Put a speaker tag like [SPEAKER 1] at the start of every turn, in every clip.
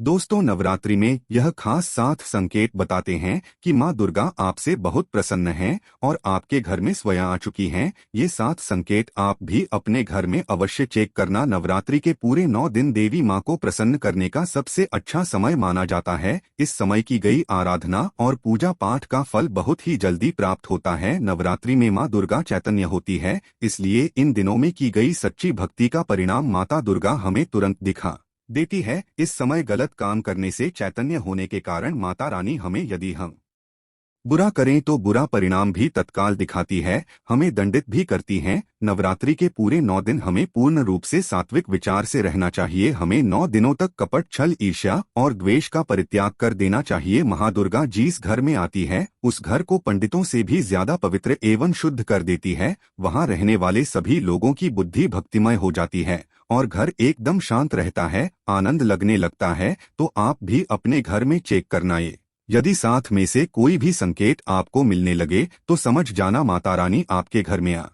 [SPEAKER 1] दोस्तों, नवरात्रि में यह खास 7 संकेत बताते हैं कि माँ दुर्गा आपसे बहुत प्रसन्न हैं और आपके घर में स्वयं आ चुकी हैं। ये 7 संकेत आप भी अपने घर में अवश्य चेक करना। नवरात्रि के पूरे 9 दिन देवी माँ को प्रसन्न करने का सबसे अच्छा समय माना जाता है। इस समय की गई आराधना और पूजा पाठ का फल बहुत ही जल्दी प्राप्त होता है। नवरात्रि में माँ दुर्गा चैतन्य होती है, इसलिए इन दिनों में की गई सच्ची भक्ति का परिणाम माता दुर्गा हमें तुरंत दिखा देती है। इस समय गलत काम करने से चैतन्य होने के कारण माता रानी हमें, यदि हम बुरा करें तो बुरा परिणाम भी तत्काल दिखाती है, हमें दंडित भी करती हैं। नवरात्रि के पूरे 9 दिन हमें पूर्ण रूप से सात्विक विचार से रहना चाहिए। हमें 9 दिनों तक कपट, छल, ईर्ष्या और द्वेष का परित्याग कर देना चाहिए। महादुर्गा जिस घर में आती है उस घर को पंडितों से भी ज्यादा पवित्र एवं शुद्ध कर देती है। वहां रहने वाले सभी लोगों की बुद्धि भक्तिमय हो जाती है और घर एकदम शांत रहता है, आनंद लगने लगता है। तो आप भी अपने घर में चेक करना। यदि 7 में से कोई भी संकेत आपको मिलने लगे तो समझ जाना माता रानी आपके घर में आ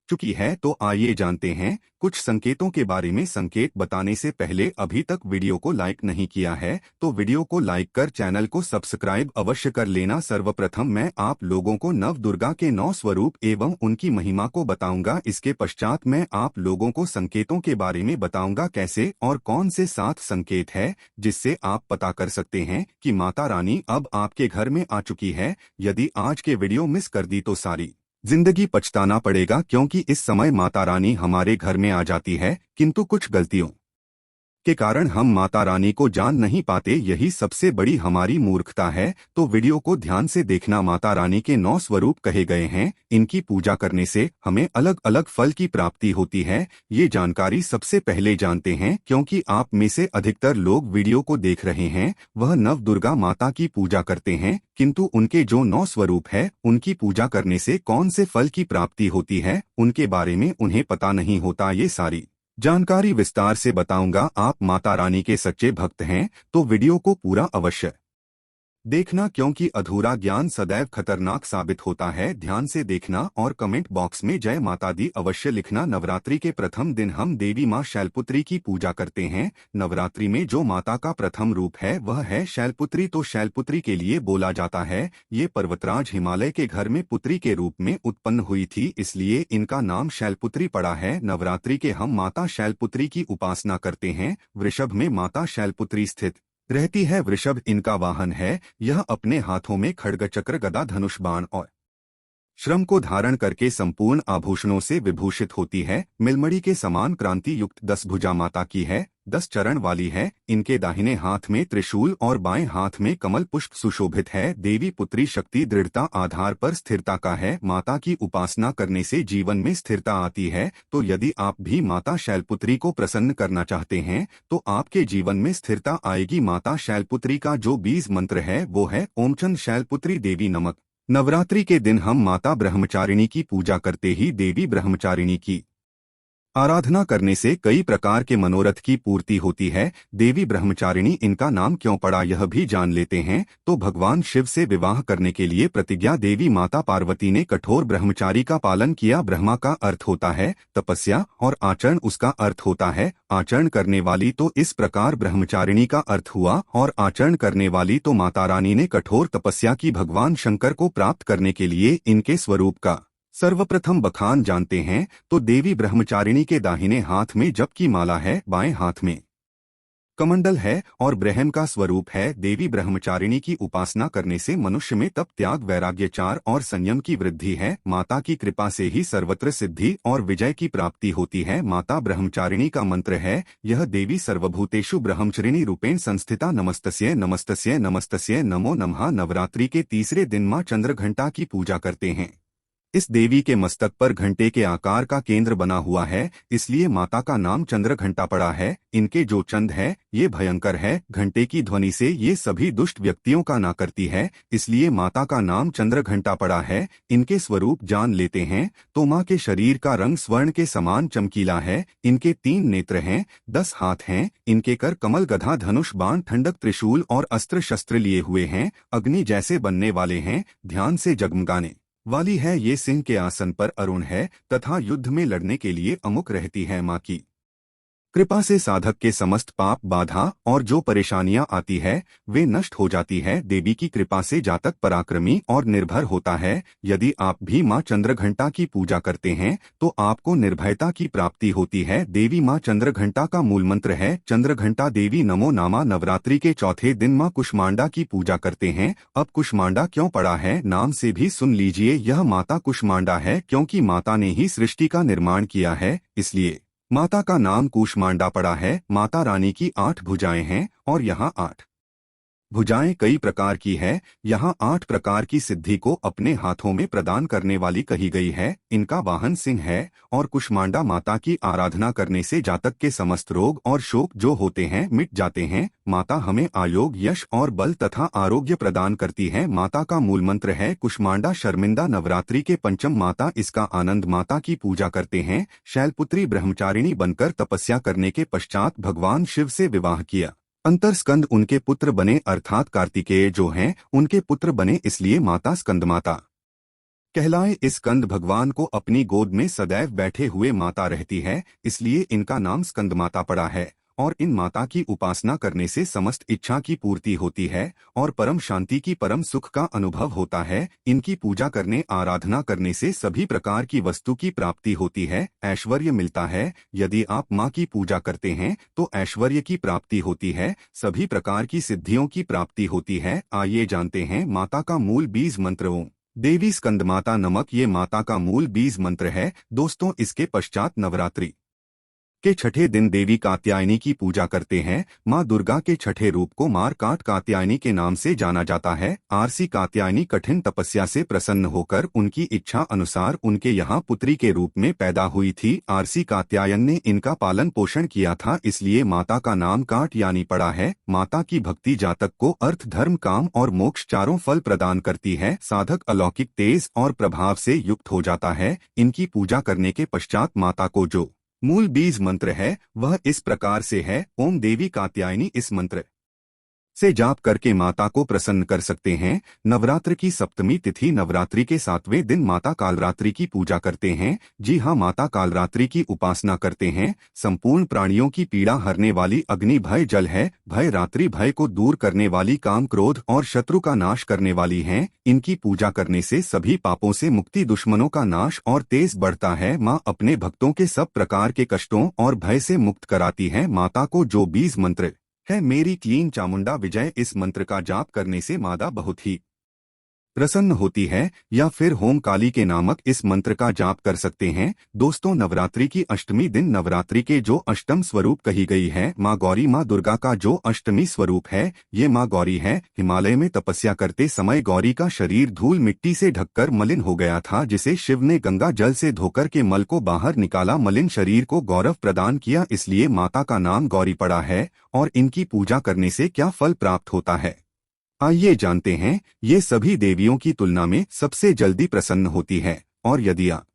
[SPEAKER 1] चुकी है। तो आइए जानते हैं कुछ संकेतों के बारे में। संकेत बताने से पहले अभी तक वीडियो को लाइक नहीं किया है तो वीडियो को लाइक कर चैनल को सब्सक्राइब अवश्य कर लेना। सर्वप्रथम मैं आप लोगों को नव दुर्गा के 9 स्वरूप एवं उनकी महिमा को बताऊंगा। इसके पश्चात मैं आप लोगों को संकेतों के बारे में बताऊंगा, कैसे और कौन से 7 संकेत है जिससे आप पता कर सकते हैं कि माता रानी अब आपके घर में आ चुकी है। यदि आज के वीडियो मिस कर दी तो सारी जिंदगी पछताना पड़ेगा, क्योंकि इस समय माता रानी हमारे घर में आ जाती है किंतु कुछ गलतियों के कारण हम माता रानी को जान नहीं पाते। यही सबसे बड़ी हमारी मूर्खता है। तो वीडियो को ध्यान से देखना। माता रानी के 9 स्वरूप कहे गए हैं। इनकी पूजा करने से हमें अलग अलग फल की प्राप्ति होती है। ये जानकारी सबसे पहले जानते हैं, क्योंकि आप में से अधिकतर लोग वीडियो को देख रहे हैं वह नव दुर्गा माता की पूजा करते हैं, किंतु उनके जो 9 स्वरूप है उनकी पूजा करने से कौन से फल की प्राप्ति होती है उनके बारे में उन्हें पता नहीं होता। ये सारी जानकारी विस्तार से बताऊंगा। आप माता रानी के सच्चे भक्त हैं तो वीडियो को पूरा अवश्य देखना, क्योंकि अधूरा ज्ञान सदैव खतरनाक साबित होता है। ध्यान से देखना और कमेंट बॉक्स में जय माता दी अवश्य लिखना। नवरात्रि के प्रथम दिन हम देवी माँ शैलपुत्री की पूजा करते हैं। नवरात्रि में जो माता का प्रथम रूप है वह है शैलपुत्री। तो शैलपुत्री के लिए बोला जाता है ये पर्वतराज हिमालय के घर में पुत्री के रूप में उत्पन्न हुई थी, इसलिए इनका नाम शैलपुत्री पड़ा है। नवरात्रि के हम माता शैलपुत्री की उपासना करते हैं। वृषभ में माता शैलपुत्री स्थित रहती है। वृषभ इनका वाहन है। यह अपने हाथों में खड्ग, चक्र, गदा, धनुष, बाण और श्रम को धारण करके संपूर्ण आभूषणों से विभूषित होती है। मिलमड़ी के समान क्रांति युक्त 10 भुजा माता की है, 10 चरण वाली है। इनके दाहिने हाथ में त्रिशूल और बाएं हाथ में कमल पुष्प सुशोभित है। देवी पुत्री शक्ति दृढ़ता आधार पर स्थिरता का है। माता की उपासना करने से जीवन में स्थिरता आती है। तो यदि आप भी माता शैलपुत्री को प्रसन्न करना चाहते हैं तो आपके जीवन में स्थिरता आएगी। माता शैलपुत्री का जो बीज मंत्र है वो है ओम चंद शैलपुत्री देवी नमः। नवरात्रि के दिन हम माता ब्रह्मचारिणी की पूजा करते ही देवी ब्रह्मचारिणी की आराधना करने से कई प्रकार के मनोरथ की पूर्ति होती है। देवी ब्रह्मचारिणी इनका नाम क्यों पड़ा यह भी जान लेते हैं। तो भगवान शिव से विवाह करने के लिए प्रतिज्ञा देवी माता पार्वती ने कठोर ब्रह्मचारी का पालन किया। ब्रह्मा का अर्थ होता है तपस्या और आचरण उसका अर्थ होता है आचरण करने वाली। तो इस प्रकार ब्रह्मचारिणी का अर्थ हुआ और आचरण करने वाली। तो माता रानी ने कठोर तपस्या की भगवान शंकर को प्राप्त करने के लिए। इनके स्वरूप का सर्वप्रथम बखान जानते हैं। तो देवी ब्रह्मचारिणी के दाहिने हाथ में जप की माला है, बाएं हाथ में कमंडल है और ब्रह्म का स्वरूप है। देवी ब्रह्मचारिणी की उपासना करने से मनुष्य में तप, त्याग, वैराग्य, चार और संयम की वृद्धि है। माता की कृपा से ही सर्वत्र सिद्धि और विजय की प्राप्ति होती है। माता ब्रह्मचारिणी का मंत्र है यह देवी सर्वभूतेषु ब्रह्मचारिणी रूपेण संस्थिता नमस्तस्यै नमस्तस्यै नमस्तस्यै नमो नमः। नवरात्रि के तीसरे दिन मां चंद्रघंटा की पूजा करते हैं। इस देवी के मस्तक पर घंटे के आकार का केंद्र बना हुआ है, इसलिए माता का नाम चंद्रघंटा पड़ा है। इनके जो चंद है ये भयंकर है। घंटे की ध्वनि से ये सभी दुष्ट व्यक्तियों का ना करती है, इसलिए माता का नाम चंद्रघंटा पड़ा है। इनके स्वरूप जान लेते हैं। तो माँ के शरीर का रंग स्वर्ण के समान चमकीला है। इनके 3 नेत्र हैं, 10 हाथ हैं। इनके कर कमल, गधा, धनुष, बाण, ठंडक, त्रिशूल और अस्त्र शस्त्र लिए हुए हैं। अग्नि जैसे बनने वाले हैं, ध्यान से जगमगाने वाली है। ये सिंह के आसन पर अरुण है तथा युद्ध में लड़ने के लिए अमुक रहती है। माँ की कृपा से साधक के समस्त पाप बाधा और जो परेशानियां आती है वे नष्ट हो जाती है। देवी की कृपा से जातक पराक्रमी और निर्भर होता है। यदि आप भी मां चंद्रघंटा की पूजा करते हैं तो आपको निर्भयता की प्राप्ति होती है। देवी मां चंद्रघंटा का मूल मंत्र है चंद्रघंटा देवी नमो नामा। नवरात्रि के चौथे दिन मां कुष्मांडा की पूजा करते हैं। अब कुष्मांडा क्यों पड़ा है, नाम से भी सुन लीजिए, यह माता कुष्मांडा है क्योंकि माता ने ही सृष्टि का निर्माण किया है, इसलिए माता का नाम कूष्मांडा पड़ा है। माता रानी की 8 भुजाएं हैं और यहाँ 8 भुजाएं कई प्रकार की है। यहाँ 8 प्रकार की सिद्धि को अपने हाथों में प्रदान करने वाली कही गई है। इनका वाहन सिंह है और कुष्मांडा माता की आराधना करने से जातक के समस्त रोग और शोक जो होते हैं मिट जाते हैं। माता हमें आयोग यश और बल तथा आरोग्य प्रदान करती है। माता का मूल मंत्र है कुष्मांडा शर्मिंदा। नवरात्रि के पंचम माता इसका आनंद माता की पूजा करते हैं। शैलपुत्री ब्रह्मचारिणी बनकर तपस्या करने के पश्चात भगवान शिव से विवाह किया। अंतरस्कंद उनके पुत्र बने अर्थात कार्तिकेय जो हैं उनके पुत्र बने, इसलिए माता स्कंदमाता कहलाए। इस स्कंद भगवान को अपनी गोद में सदैव बैठे हुए माता रहती है, इसलिए इनका नाम स्कंदमाता पड़ा है। और इन माता की उपासना करने से समस्त इच्छा की पूर्ति होती है और परम शांति की परम सुख का अनुभव होता है। इनकी पूजा करने आराधना करने से सभी प्रकार की वस्तु की प्राप्ति होती है, ऐश्वर्य मिलता है। यदि आप माँ की पूजा करते हैं तो ऐश्वर्य की प्राप्ति होती है, सभी प्रकार की सिद्धियों की प्राप्ति होती है। आइए जानते हैं माता का मूल बीज मंत्र ओम देवी स्कंदमाता नमक। ये माता का मूल बीज मंत्र है। दोस्तों, इसके पश्चात नवरात्रि के छठे दिन देवी कात्यायनी की पूजा करते हैं। मां दुर्गा के छठे रूप को मारकाट कात्यायनी के नाम से जाना जाता है। आरसी कात्यायनी कठिन तपस्या से प्रसन्न होकर उनकी इच्छा अनुसार उनके यहाँ पुत्री के रूप में पैदा हुई थी। आरसी कात्यायन ने इनका पालन पोषण किया था, इसलिए माता का नाम कात्यायनी पड़ा है। माता की भक्ति जातक को अर्थ धर्म काम और मोक्ष चारों फल प्रदान करती है। साधक अलौकिक तेज और प्रभाव से युक्त हो जाता है। इनकी पूजा करने के पश्चात माता को जो मूल बीज मंत्र है वह इस प्रकार से है ओम देवी कात्यायनी। इस मंत्र से जाप करके माता को प्रसन्न कर सकते हैं। नवरात्र की सप्तमी तिथि नवरात्रि के 7वें दिन माता कालरात्रि की पूजा करते हैं। जी हाँ, माता कालरात्रि की उपासना करते हैं। संपूर्ण प्राणियों की पीड़ा हरने वाली अग्नि भय जल है। भय रात्रि भय को दूर करने वाली, काम क्रोध और शत्रु का नाश करने वाली है। इनकी पूजा करने से सभी पापों से मुक्ति, दुश्मनों का नाश और तेज बढ़ता है। माँ अपने भक्तों के सब प्रकार के कष्टों और भय से मुक्त कराती है। माता को जो बीज मंत्र है मेरी क्लीन चामुंडा विजय, इस मंत्र का जाप करने से माता बहुत ही प्रसन्न होती है। या फिर होम काली के नामक इस मंत्र का जाप कर सकते हैं। दोस्तों, नवरात्रि की अष्टमी दिन नवरात्रि के जो अष्टम स्वरूप कही गई है माँ गौरी, माँ दुर्गा का जो अष्टमी स्वरूप है ये माँ गौरी है। हिमालय में तपस्या करते समय गौरी का शरीर धूल मिट्टी से ढककर मलिन हो गया था, जिसे शिव ने गंगा जल से धोकर के मल को बाहर निकाला। मलिन शरीर को गौरव प्रदान किया, इसलिए माता का नाम गौरी पड़ा है। और इनकी पूजा करने से क्या फल प्राप्त होता है, आइए जानते हैं। ये सभी देवियों की तुलना में सबसे जल्दी प्रसन्न होती है। और यदि आप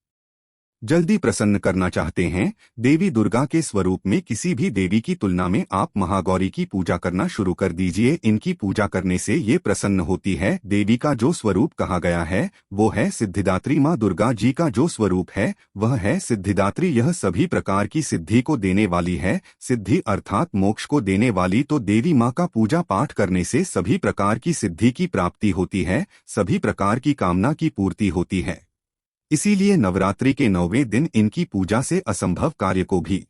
[SPEAKER 1] जल्दी प्रसन्न करना चाहते हैं देवी दुर्गा के स्वरूप में किसी भी देवी की तुलना में, आप महागौरी की पूजा करना शुरू कर दीजिए। इनकी पूजा करने से ये प्रसन्न होती है। देवी का जो स्वरूप कहा गया है वो है सिद्धिदात्री। माँ दुर्गा जी का जो स्वरूप है वह है सिद्धिदात्री। यह सभी प्रकार की सिद्धि को देने वाली है। सिद्धि अर्थात मोक्ष को देने वाली। तो देवी माँ का पूजा पाठ करने से सभी प्रकार की सिद्धि की प्राप्ति होती है, सभी प्रकार की कामना की पूर्ति होती है। इसीलिए नवरात्रि के 9वें दिन इनकी पूजा से असंभव कार्य को भी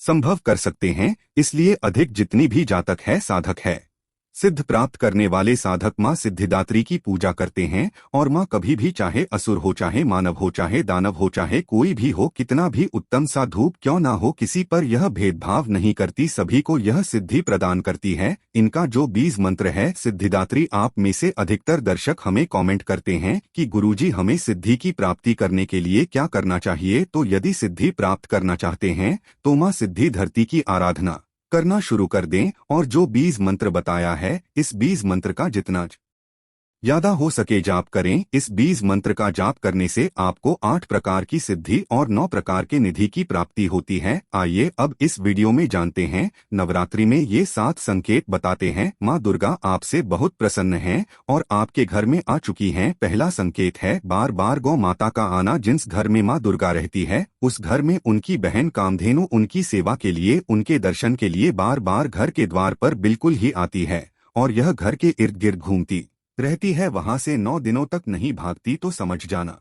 [SPEAKER 1] संभव कर सकते हैं। इसलिए अधिक जितनी भी जातक है, साधक है, सिद्ध प्राप्त करने वाले साधक माँ सिद्धिदात्री की पूजा करते हैं। और माँ कभी भी, चाहे असुर हो, चाहे मानव हो, चाहे दानव हो, चाहे कोई भी हो, कितना भी उत्तम सा धूप क्यों ना हो, किसी पर यह भेदभाव नहीं करती, सभी को यह सिद्धि प्रदान करती है। इनका जो बीज मंत्र है सिद्धिदात्री। आप में से अधिकतर दर्शक हमें कमेंट करते हैं कि गुरुजी हमें सिद्धि की प्राप्ति करने के लिए क्या करना चाहिए। तो यदि सिद्धि प्राप्त करना चाहते हैं तो माँ सिद्धिधरती की आराधना करना शुरू कर दें। और जो बीज मंत्र बताया है इस बीज मंत्र का जितना ज्यादा हो सके जाप करें। इस बीज मंत्र का जाप करने से आपको 8 प्रकार की सिद्धि और 9 प्रकार के निधि की प्राप्ति होती है। आइए अब इस वीडियो में जानते हैं। नवरात्रि में ये 7 संकेत बताते हैं माँ दुर्गा आपसे बहुत प्रसन्न हैं और आपके घर में आ चुकी हैं। पहला संकेत है बार बार गौ माता का आना। जिस घर में माँ दुर्गा रहती है उस घर में उनकी बहन कामधेनु उनकी सेवा के लिए, उनके दर्शन के लिए बार बार घर के द्वार पर बिल्कुल ही आती है और यह घर के इर्द गिर्द घूमती रहती है। वहां से 9 दिनों तक नहीं भागती तो समझ जाना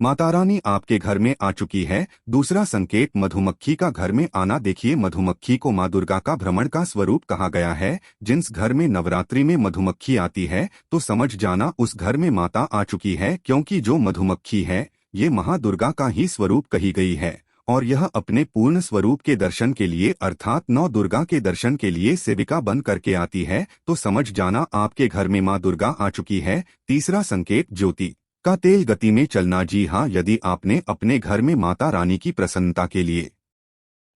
[SPEAKER 1] माता रानी आपके घर में आ चुकी है। दूसरा संकेत मधुमक्खी का घर में आना। देखिए मधुमक्खी को माँ दुर्गा का भ्रमण का स्वरूप कहा गया है। जिस घर में नवरात्रि में मधुमक्खी आती है तो समझ जाना उस घर में माता आ चुकी है, क्योंकि जो मधुमक्खी है ये महादुर्गा का ही स्वरूप कही गई है और यह अपने पूर्ण स्वरूप के दर्शन के लिए अर्थात नौ दुर्गा के दर्शन के लिए सेविका बन करके आती है। तो समझ जाना आपके घर में माँ दुर्गा आ चुकी है। तीसरा संकेत ज्योति का तेज गति में चलना। जी हाँ, यदि आपने अपने घर में माता रानी की प्रसन्नता के लिए,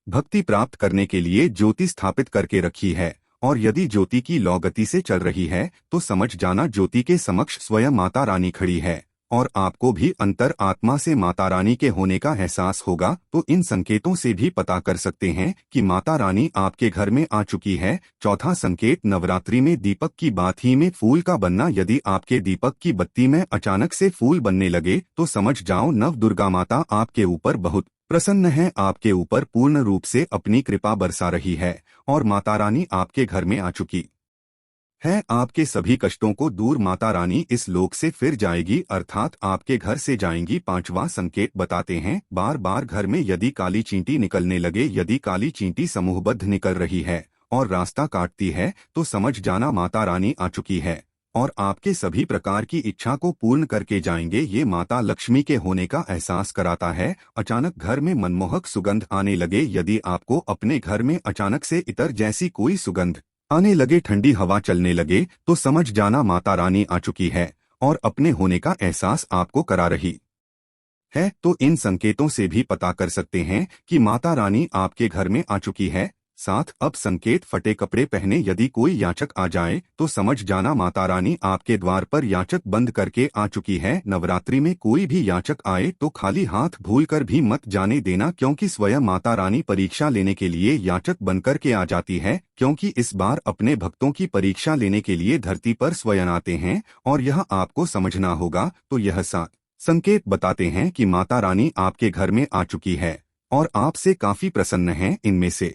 [SPEAKER 1] भक्ति प्राप्त करने के लिए ज्योति स्थापित करके रखी है और यदि ज्योति की लौ गति से चल रही है तो समझ जाना ज्योति के समक्ष स्वयं माता रानी खड़ी है और आपको भी अंतर आत्मा से माता रानी के होने का एहसास होगा। तो इन संकेतों से भी पता कर सकते हैं कि माता रानी आपके घर में आ चुकी है। चौथा संकेत नवरात्रि में दीपक की बात ही में फूल का बनना। यदि आपके दीपक की बत्ती में अचानक से फूल बनने लगे तो समझ जाओ नव दुर्गा माता आपके ऊपर बहुत प्रसन्न है, आपके ऊपर पूर्ण रूप से अपनी कृपा बरसा रही है और माता रानी आपके घर में आ चुकी है। आपके सभी कष्टों को दूर माता रानी इस लोक से फिर जाएगी अर्थात आपके घर से जाएंगी। पांचवा संकेत बताते हैं बार बार घर में यदि काली चींटी निकलने लगे, यदि काली चींटी समूहबद्ध निकल रही है और रास्ता काटती है तो समझ जाना माता रानी आ चुकी है और आपके सभी प्रकार की इच्छा को पूर्ण करके जाएंगे। ये माता लक्ष्मी के होने का एहसास कराता है। अचानक घर में मनमोहक सुगंध आने लगे। यदि आपको अपने घर में अचानक से इतर जैसी कोई सुगंध आने लगे, ठंडी हवा चलने लगे तो समझ जाना माता रानी आ चुकी है और अपने होने का एहसास आपको करा रही है। तो इन संकेतों से भी पता कर सकते हैं कि माता रानी आपके घर में आ चुकी है। साथ अब संकेत फटे कपड़े पहने। यदि कोई याचक आ जाए तो समझ जाना माता रानी आपके द्वार पर याचक बंद करके आ चुकी है। नवरात्रि में कोई भी याचक आए तो खाली हाथ भूलकर भी मत जाने देना, क्योंकि स्वयं माता रानी परीक्षा लेने के लिए याचक बनकर के आ जाती है, क्योंकि इस बार अपने भक्तों की परीक्षा लेने के लिए धरती पर स्वयं आते हैं और यह आपको समझना होगा। तो यह 7 संकेत बताते हैं कि माता रानी आपके घर में आ चुकी है और आपसे काफी प्रसन्न है। इनमें से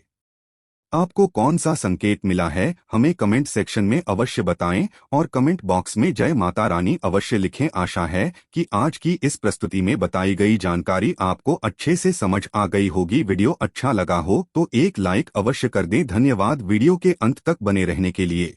[SPEAKER 1] आपको कौन सा संकेत मिला है हमें कमेंट सेक्शन में अवश्य बताएं और कमेंट बॉक्स में जय माता रानी अवश्य लिखें। आशा है कि आज की इस प्रस्तुति में बताई गई जानकारी आपको अच्छे से समझ आ गई होगी। वीडियो अच्छा लगा हो तो एक लाइक अवश्य कर दें। धन्यवाद वीडियो के अंत तक बने रहने के लिए।